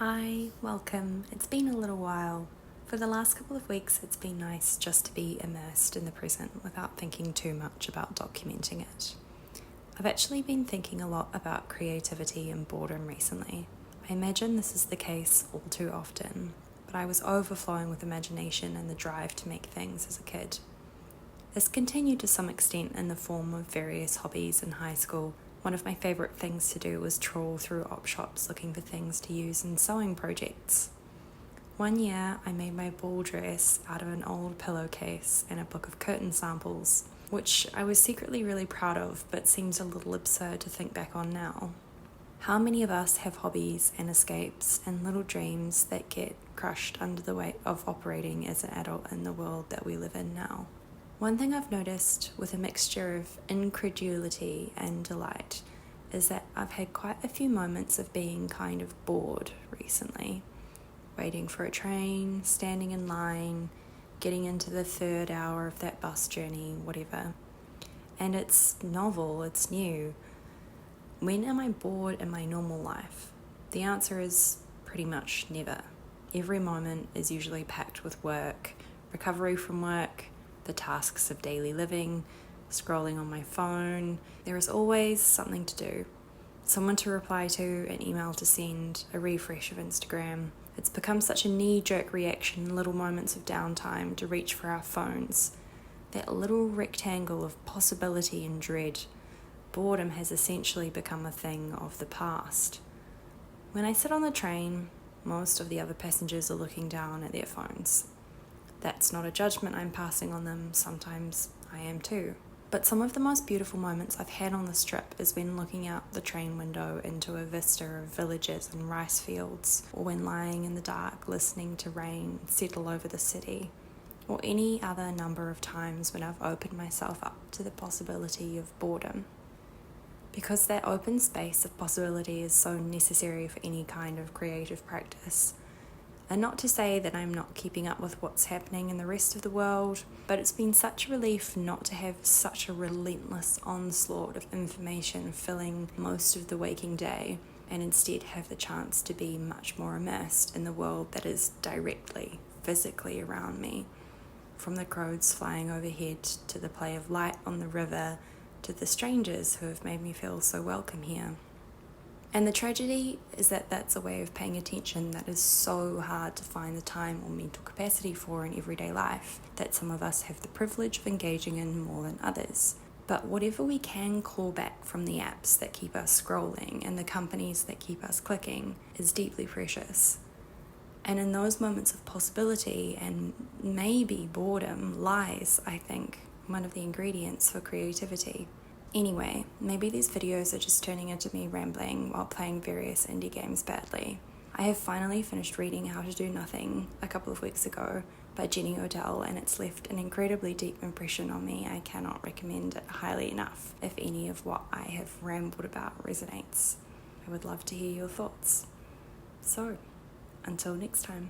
Hi, welcome. It's been a little while. For the last couple of weeks, it's been nice just to be immersed in the present without thinking too much about documenting it. I've actually been thinking a lot about creativity and boredom recently. I imagine this is the case all too often, but I was overflowing with imagination and the drive to make things as a kid. This continued to some extent in the form of various hobbies in high school. One of my favourite things to do was trawl through op shops looking for things to use in sewing projects. One year, I made my ball dress out of an old pillowcase and a book of curtain samples, which I was secretly really proud of, but seems a little absurd to think back on now. How many of us have hobbies and escapes and little dreams that get crushed under the weight of operating as an adult in the world that we live in now? One thing I've noticed with a mixture of incredulity and delight is that I've had quite a few moments of being kind of bored recently. Waiting for a train, standing in line, getting into the third hour of that bus journey, whatever. And it's novel, it's new. When am I bored in my normal life? The answer is pretty much never. Every moment is usually packed with work, recovery from work, the tasks of daily living, scrolling on my phone. There is always something to do. Someone to reply to, an email to send, a refresh of Instagram. It's become such a knee-jerk reaction in little moments of downtime to reach for our phones. That little rectangle of possibility and dread. Boredom has essentially become a thing of the past. When I sit on the train, most of the other passengers are looking down at their phones. That's not a judgment I'm passing on them, sometimes I am too. But some of the most beautiful moments I've had on this trip is when looking out the train window into a vista of villages and rice fields, or when lying in the dark listening to rain settle over the city, or any other number of times when I've opened myself up to the possibility of boredom. Because that open space of possibility is so necessary for any kind of creative practice. And not to say that I'm not keeping up with what's happening in the rest of the world, but it's been such a relief not to have such a relentless onslaught of information filling most of the waking day, and instead have the chance to be much more immersed in the world that is directly, physically around me. From the crows flying overhead, to the play of light on the river, to the strangers who have made me feel so welcome here. And the tragedy is that that's a way of paying attention that is so hard to find the time or mental capacity for in everyday life, that some of us have the privilege of engaging in more than others. But whatever we can claw back from the apps that keep us scrolling and the companies that keep us clicking is deeply precious. And in those moments of possibility and maybe boredom lies, I think, one of the ingredients for creativity. Anyway, maybe these videos are just turning into me rambling while playing various indie games badly. I have finally finished reading How to Do Nothing a couple of weeks ago by Jenny Odell, and it's left an incredibly deep impression on me. I cannot recommend it highly enough if any of what I have rambled about resonates. I would love to hear your thoughts. So, until next time.